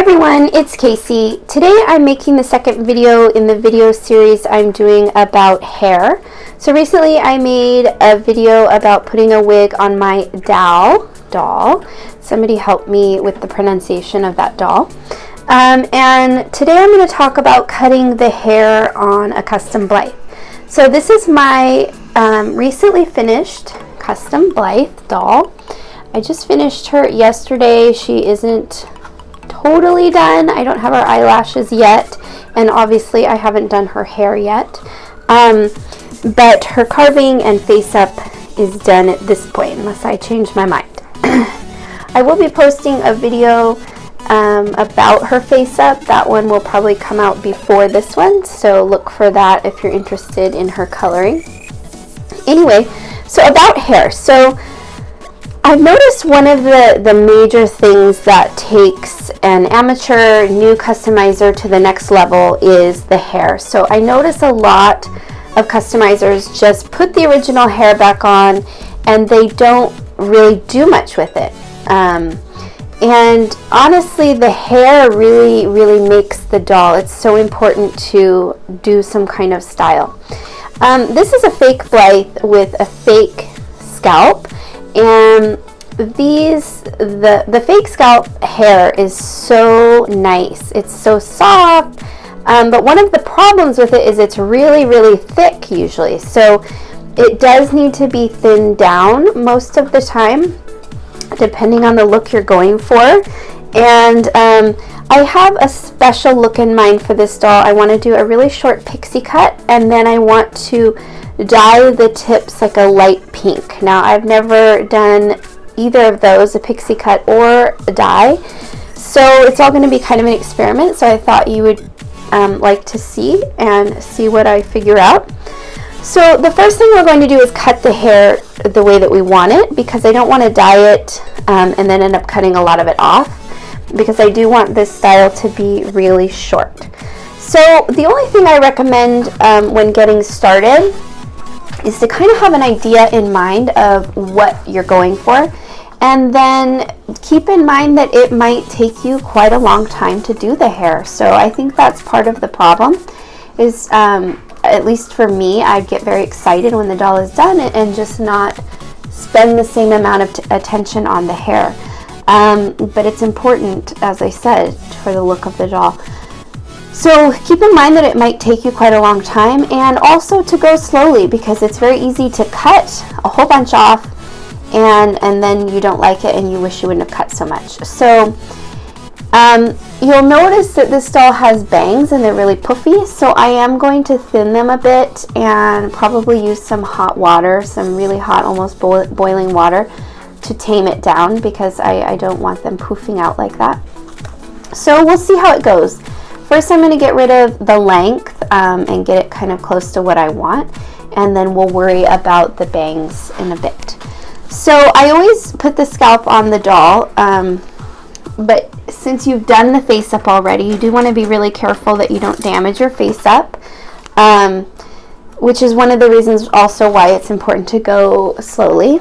everyone, it's Casey. Today I'm making the second video in the video series I'm doing about hair. So recently I made a video about putting a wig on my doll. Somebody help me with the pronunciation of that doll. And today I'm going to talk about cutting the hair on a custom Blythe. So this is my recently finished custom Blythe doll. I just finished her yesterday. She isn't totally done. I don't have her eyelashes yet, and obviously I haven't done her hair yet. But her carving and face up is done at this point, unless I change my mind. I will be posting a video about her face up. That one will probably come out before this one, so look for that if you're interested in her coloring. Anyway, so about hair. So I've noticed one of the major things that takes an amateur new customizer to the next level is the hair. So I notice a lot of customizers just put the original hair back on and they don't really do much with it. And honestly, the hair really makes the doll. It's so important to do some kind of style. This is a fake Blythe with a fake scalp. And the fake scalp hair is so nice. It's so soft, but one of the problems with it is it's really thick usually. So it does need to be thinned down most of the time, depending on the look you're going for. And I have a special look in mind for this doll. I want to do a really short pixie cut, and then I want to dye the tips like a light pink. Now I've never done either of those, a pixie cut or a dye, so it's all going to be kind of an experiment. So I thought you would like to see what I figure out. So the first thing we're going to do is cut the hair the way that we want it, because I don't want to dye it and then end up cutting a lot of it off, because I do want this style to be really short. So the only thing I recommend when getting started is to kind of have an idea in mind of what you're going for, and then keep in mind that it might take you quite a long time to do the hair. So I think that's part of the problem is, at least for me, I get very excited when the doll is done and just not spend the same amount of attention on the hair. But it's important, as I said, for the look of the doll. So keep in mind that it might take you quite a long time, and also to go slowly, because it's very easy to cut a whole bunch off and then you don't like it and you wish you wouldn't have cut so much. So you'll notice that this doll has bangs and they're really puffy, so I am going to thin them a bit and probably use some hot water, some really hot, almost boiling water, to tame it down, because I don't want them poofing out like that. So we'll see how it goes. First, I'm going to get rid of the length and get it kind of close to what I want, and then we'll worry about the bangs in a bit. So I always put the scalp on the doll, but since you've done the face up already, you do want to be really careful that you don't damage your face up, which is one of the reasons also why it's important to go slowly.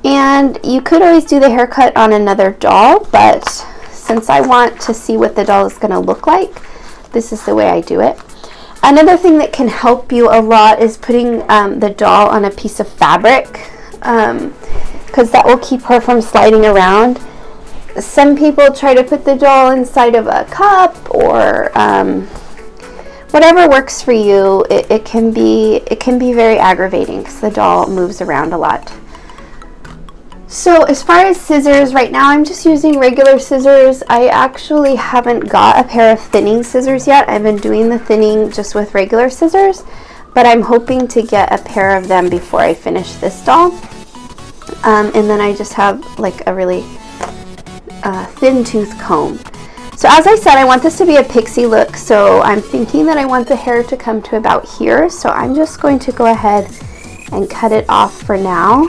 And you could always do the haircut on another doll, but since I want to see what the doll is going to look like, this is the way I do it. Another thing that can help you a lot is putting the doll on a piece of fabric, because that will keep her from sliding around. Some people try to put the doll inside of a cup or whatever works for you. It can be very aggravating because the doll moves around a lot. So as far as scissors, right now I'm just using regular scissors. I actually haven't got a pair of thinning scissors yet. I've been doing the thinning just with regular scissors, but I'm hoping to get a pair of them before I finish this doll. And then I just have like a really thin tooth comb. So as I said, I want this to be a pixie look, so I'm thinking that I want the hair to come to about here. So I'm just going to go ahead and cut it off for now.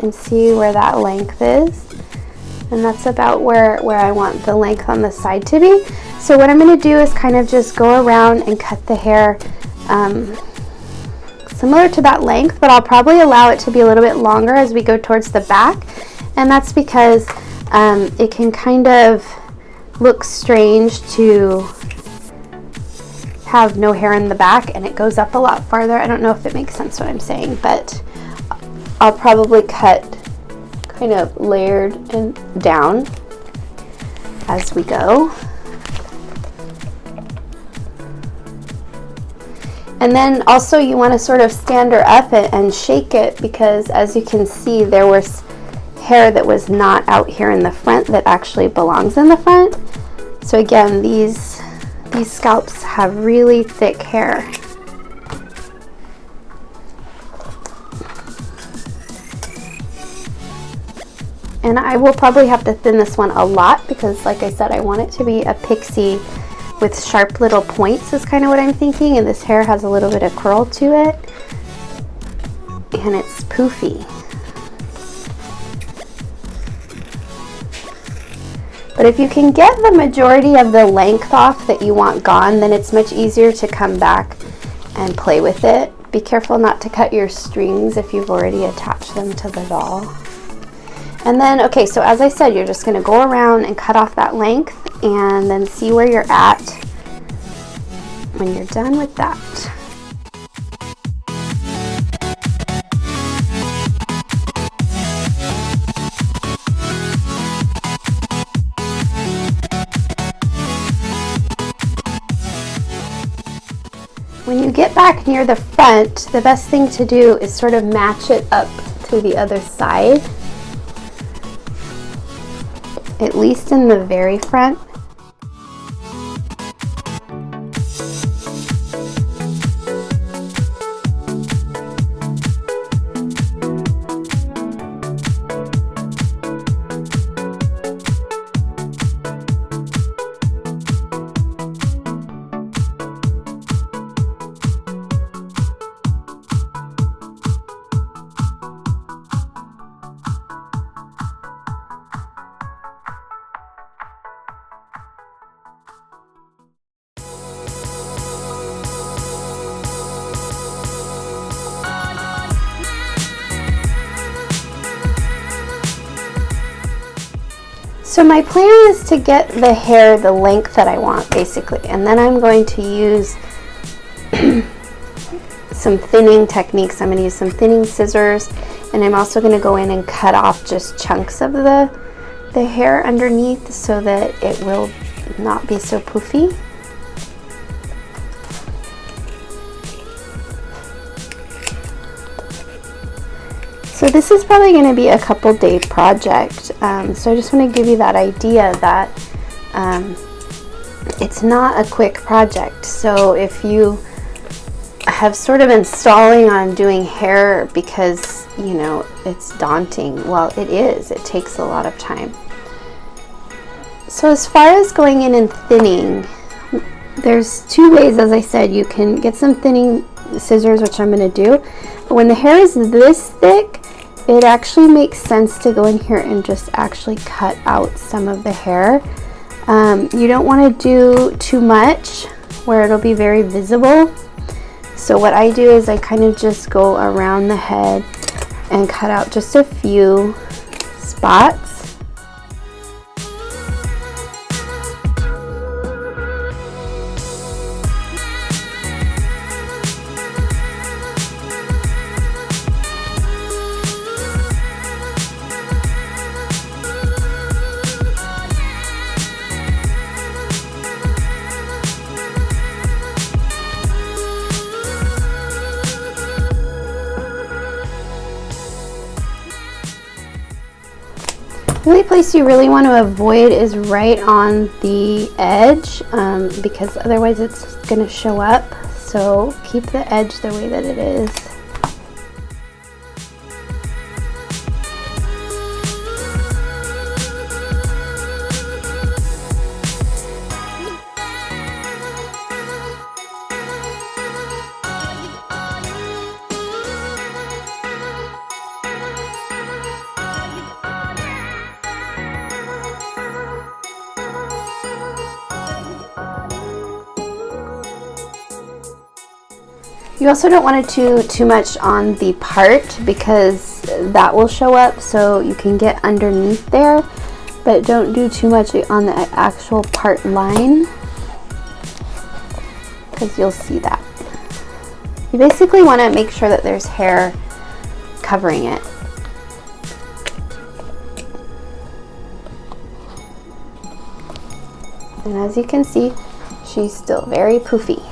And see where that length is, and that's about where I want the length on the side to be. So what I'm going to do is kind of just go around and cut the hair similar to that length, but I'll probably allow it to be a little bit longer as we go towards the back. And that's because it can kind of look strange to have no hair in the back and it goes up a lot farther. I don't know if it makes sense what I'm saying, but I'll probably cut kind of layered and down as we go. And then also you want to sort of stand her up and shake it, because as you can see, there was hair that was not out here in the front that actually belongs in the front. So again, these scalps have really thick hair. And I will probably have to thin this one a lot because, like I said, I want it to be a pixie with sharp little points is kind of what I'm thinking. And this hair has a little bit of curl to it. And it's poofy. But if you can get the majority of the length off that you want gone, then it's much easier to come back and play with it. Be careful not to cut your strings if you've already attached them to the doll. And then, okay, so as I said, you're just going to go around and cut off that length and then see where you're at when you're done with that. When you get back near the front, the best thing to do is sort of match it up to the other side, at least in the very front. So my plan is to get the hair the length that I want, basically, and then I'm going to use some thinning techniques. I'm going to use some thinning scissors, and I'm also going to go in and cut off just chunks of the hair underneath so that it will not be so poofy. So this is probably going to be a couple day project, so I just want to give you that idea that it's not a quick project. So if you have sort of been stalling on doing hair because, you know, it's daunting, well, it is. It takes a lot of time. So as far as going in and thinning, there's two ways. As I said, you can get some thinning scissors, which I'm going to do, but when the hair is this thick, it actually makes sense to go in here and just actually cut out some of the hair. You don't want to do too much where it'll be very visible. So what I do is I kind of just go around the head and cut out just a few spots. The only place you really want to avoid is right on the edge, because otherwise it's going to show up. So keep the edge the way that it is. You also don't want to do too much on the part because that will show up, so you can get underneath there, but don't do too much on the actual part line because you'll see that. You basically want to make sure that there's hair covering it. And as you can see, she's still very poofy.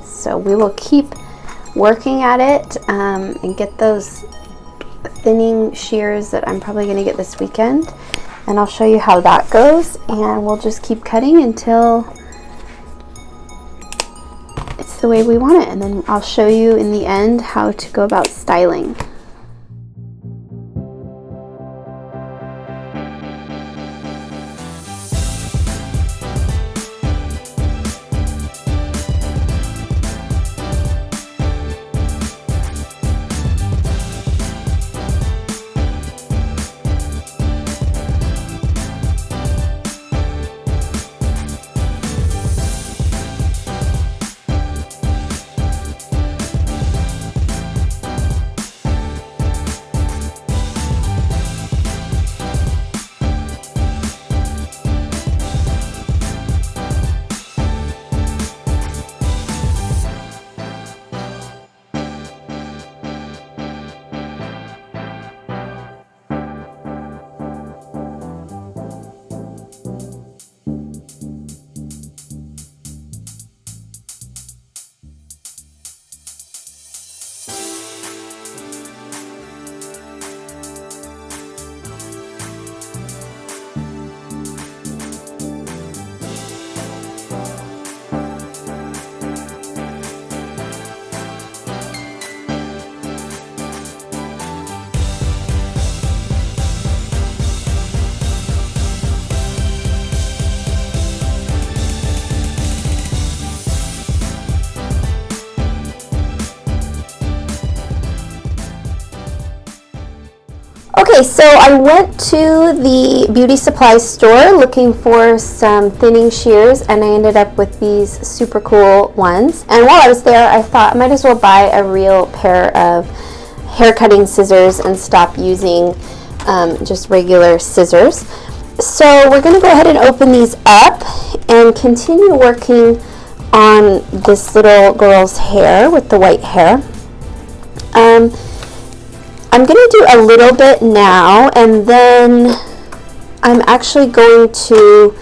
So we will keep working at it and get those thinning shears that I'm probably going to get this weekend. And I'll show you how that goes, and we'll just keep cutting until it's the way we want it. And then I'll show you in the end how to go about styling. Okay, so I went to the beauty supply store looking for some thinning shears, and I ended up with these super cool ones. And while I was there, I thought I might as well buy a real pair of hair cutting scissors and stop using just regular scissors. So we're going to go ahead and open these up and continue working on this little girl's hair with the white hair. I'm going to do a little bit now, and then I'm actually going to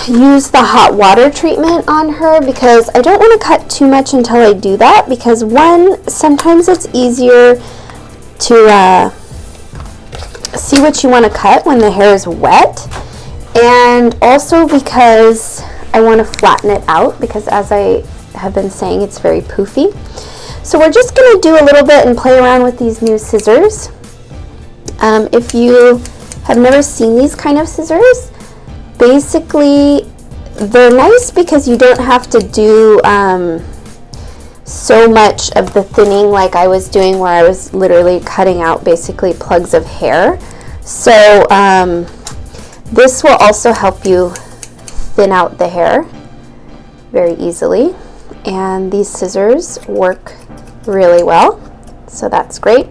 use the hot water treatment on her because I don't want to cut too much until I do that, because one, sometimes it's easier to see what you want to cut when the hair is wet, and also because I want to flatten it out because, as I have been saying, it's very poofy. So we're just going to do a little bit and play around with these new scissors. If you have never seen these kind of scissors, basically they're nice because you don't have to do so much of the thinning like I was doing, where I was literally cutting out basically plugs of hair. So this will also help you thin out the hair very easily, and these scissors work really well, so that's great.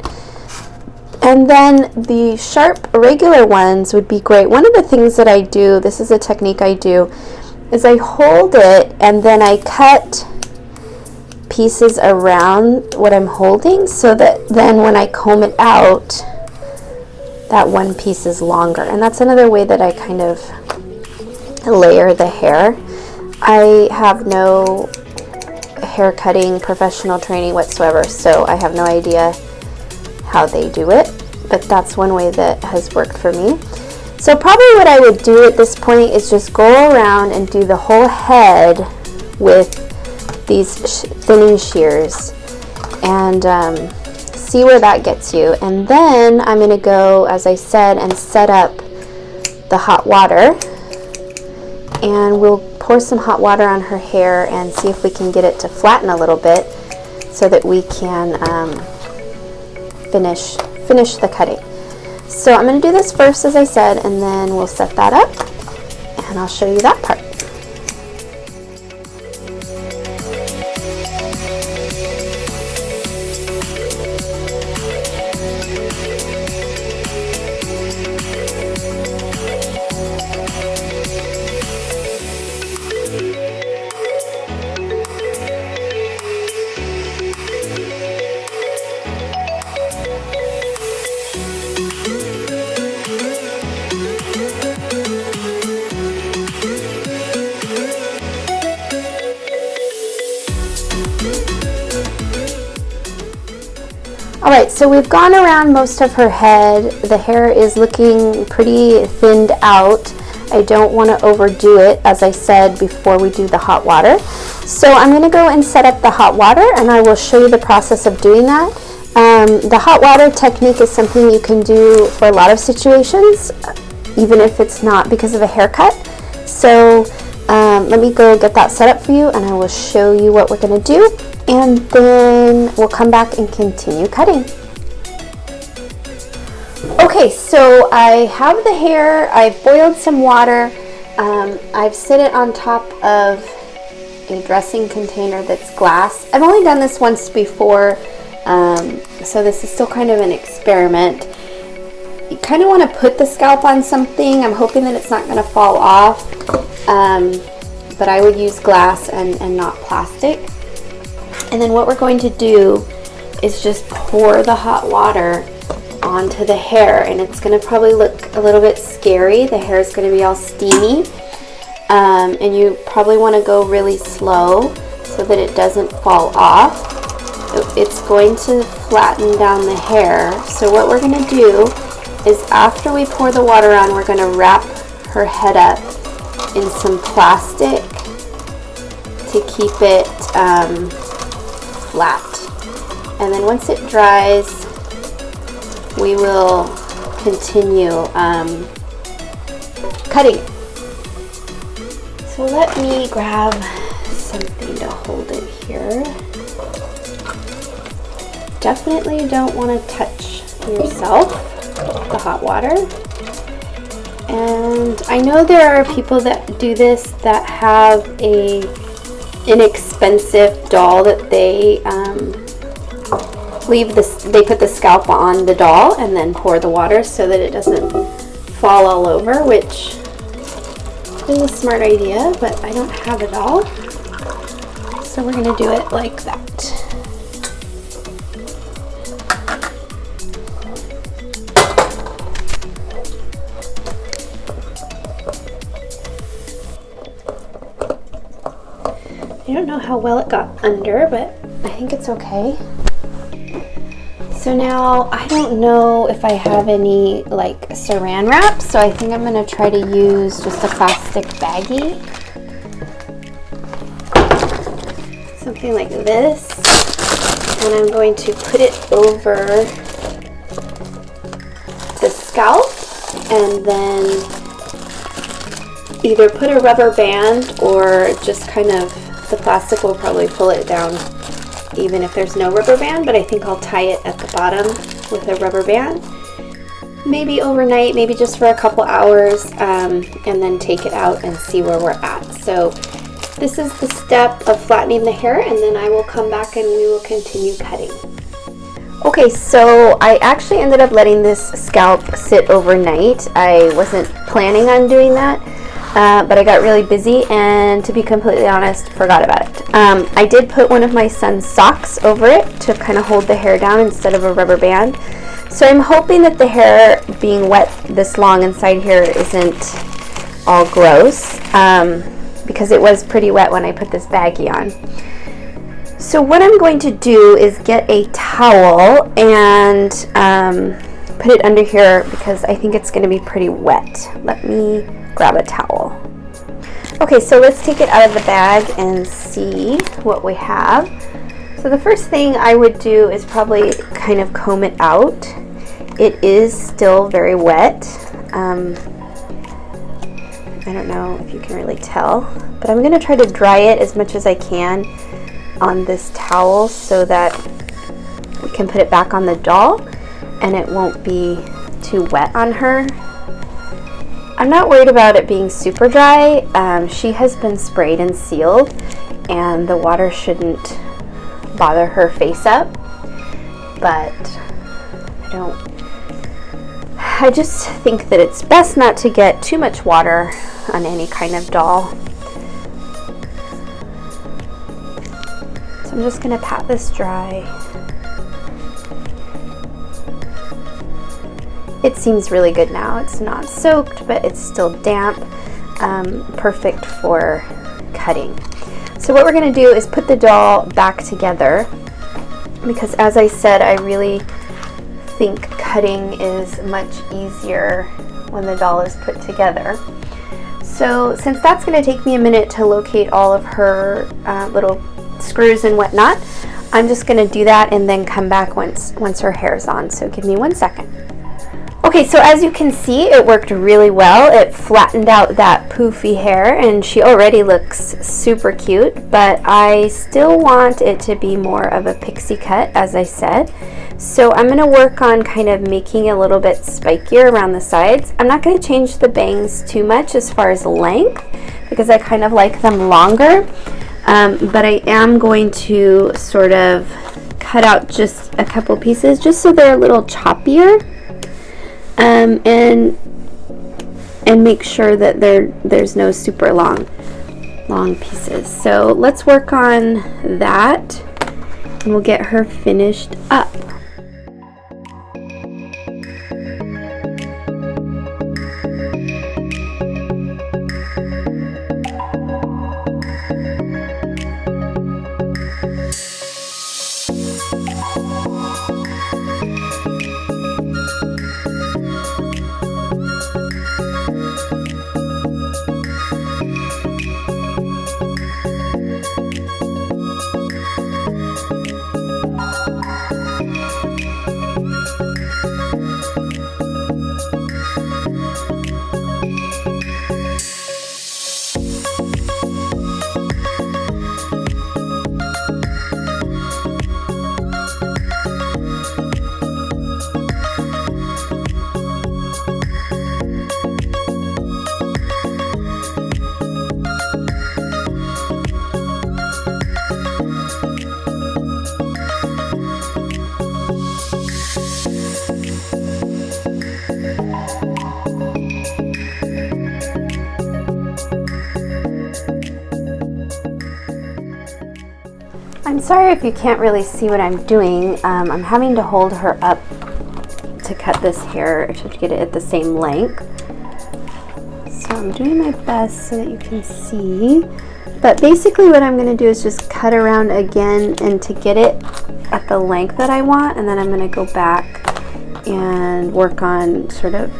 And then the sharp regular ones would be great. One of the things that I do, this is a technique I do, is I hold it and then I cut pieces around what I'm holding, so that then when I comb it out, that one piece is longer. And that's another way that I kind of layer the hair. I have no hair cutting professional training whatsoever, so I have no idea how they do it, but that's one way that has worked for me. So probably what I would do at this point is just go around and do the whole head with these thinning shears and see where that gets you. And then I'm going to go, as I said, and set up the hot water, and we'll pour some hot water on her hair and see if we can get it to flatten a little bit so that we can finish the cutting. So I'm going to do this first, as I said, and then we'll set that up and I'll show you that part. All right, so we've gone around most of her head. The hair is looking pretty thinned out. I don't want to overdo it, as I said before we do the hot water. So I'm going to go and set up the hot water, and I will show you the process of doing that. The hot water technique is something you can do for a lot of situations, even if it's not because of a haircut. So let me go get that set up for you, and I will show you what we're going to do, and then we'll come back and continue cutting. Okay, so I have the hair. I've boiled some water. I've set it on top of a dressing container that's glass. I've only done this once before, so this is still kind of an experiment. You kind of want to put the scalp on something. I'm hoping that it's not going to fall off, but I would use glass and not plastic. And then what we're going to do is just pour the hot water onto the hair, and it's going to probably look a little bit scary. The hair is going to be all steamy, and you probably want to go really slow so that it doesn't fall off. It's going to flatten down the hair. So what we're going to do is, after we pour the water on, we're going to wrap her head up in some plastic to keep it flat. And then once it dries, we will continue cutting. So let me grab something to hold it here. Definitely don't want to touch yourself, the hot water. And I know there are people that do this that have a inexpensive doll that they they put the scalp on the doll and then pour the water so that it doesn't fall all over, which is a smart idea, but I don't have a doll, so we're going to do it like that. I don't know how well it got under, but I think it's okay. So now I don't know if I have any like saran wrap, so I think I'm going to try to use just a plastic baggie. Something like this. And I'm going to put it over the scalp and then either put a rubber band or just kind of, the plastic will probably pull it down even if there's no rubber band, but I think I'll tie it at the bottom with a rubber band. Maybe overnight, maybe just for a couple hours, and then take it out and see where we're at. So this is the step of flattening the hair, and then I will come back and we will continue cutting. Okay, so I actually ended up letting this scalp sit overnight. I wasn't planning on doing that. But I got really busy and, to be completely honest, forgot about it. I did put one of my son's socks over it to kind of hold the hair down instead of a rubber band. So I'm hoping that the hair being wet this long inside here isn't all gross, because it was pretty wet when I put this baggie on. So what I'm going to do is get a towel and put it under here because I think it's going to be pretty wet. Let me grab a towel. Okay, so let's take it out of the bag and see what we have. So the first thing I would do is probably kind of comb it out. It is still very wet. I don't know if you can really tell, but I'm going to try to dry it as much as I can on this towel so that we can put it back on the doll and it won't be too wet on her. I'm not worried about it being super dry. She has been sprayed and sealed, and the water shouldn't bother her face up, but I just think that it's best not to get too much water on any kind of doll. So I'm just going to pat this dry. It seems really good now. It's not soaked, but it's still damp. Perfect for cutting. So what we're going to do is put the doll back together, because as I said, I really think cutting is much easier when the doll is put together. So since that's going to take me a minute to locate all of her little screws and whatnot, I'm just going to do that and then come back once her hair's on. So give me 1 second. Okay, so as you can see, it worked really well. It flattened out that poofy hair and she already looks super cute, but I still want it to be more of a pixie cut, as I said. So I'm going to work on kind of making it a little bit spikier around the sides. I'm not going to change the bangs too much as far as length because I kind of like them longer, but I am going to sort of cut out just a couple pieces just so they're a little choppier. And make sure that there's no super long pieces. So let's work on that and we'll get her finished up. I'm sorry if you can't really see what I'm doing. I'm having to hold her up to cut this hair to get it at the same length. So I'm doing my best so that you can see. But basically what I'm going to do is just cut around again and to get it at the length that I want, and then I'm going to go back and work on sort of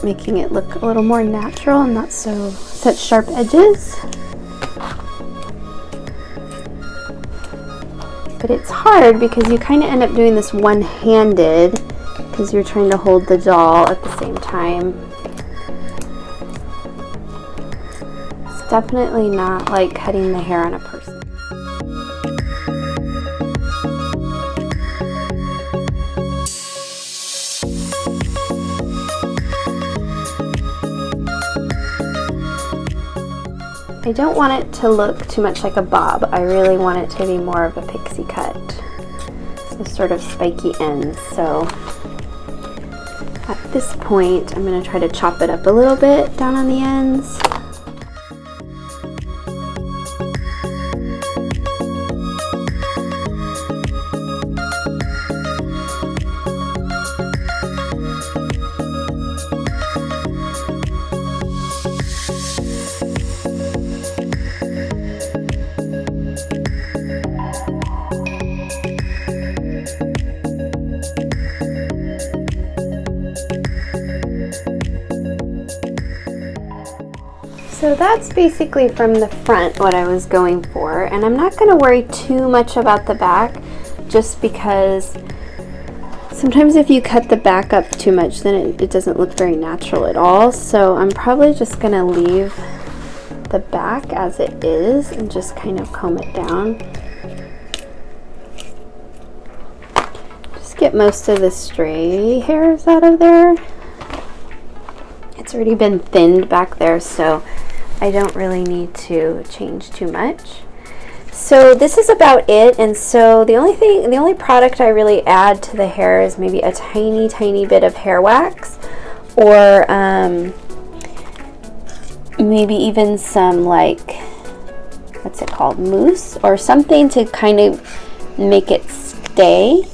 making it look a little more natural and not so such sharp edges. But it's hard because you kind of end up doing this one-handed because you're trying to hold the doll at the same time. It's definitely not like cutting the hair on a person. I don't want it to look too much like a bob. I really want it to be more of a pixie cut. So sort of spiky ends. So at this point, I'm going to try to chop it up a little bit down on the ends. So that's basically from the front what I was going for, and I'm not going to worry too much about the back just because sometimes if you cut the back up too much then it doesn't look very natural at all. So I'm probably just going to leave the back as it is and just kind of comb it down. Just get most of the stray hairs out of there. It's already been thinned back there, so I don't really need to change too much. So this is about it, and so the only product I really add to the hair is maybe a tiny bit of hair wax, or maybe even some, like, what's it called, mousse or something to kind of make it stay.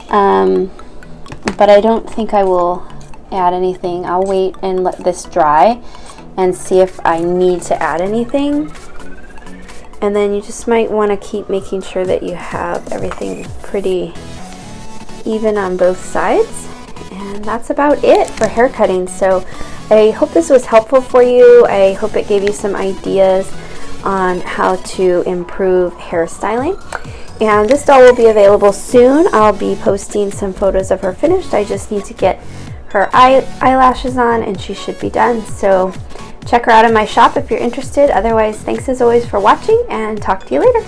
But I don't think I will add anything. I'll wait and let this dry and see if I need to add anything. And then you just might want to keep making sure that you have everything pretty even on both sides. And that's about it for hair cutting. So I hope this was helpful for you. I hope it gave you some ideas on how to improve hairstyling. And this doll will be available soon. I'll be posting some photos of her finished. I just need to get her eyelashes on and she should be done. So check her out in my shop if you're interested. Otherwise, thanks as always for watching and talk to you later.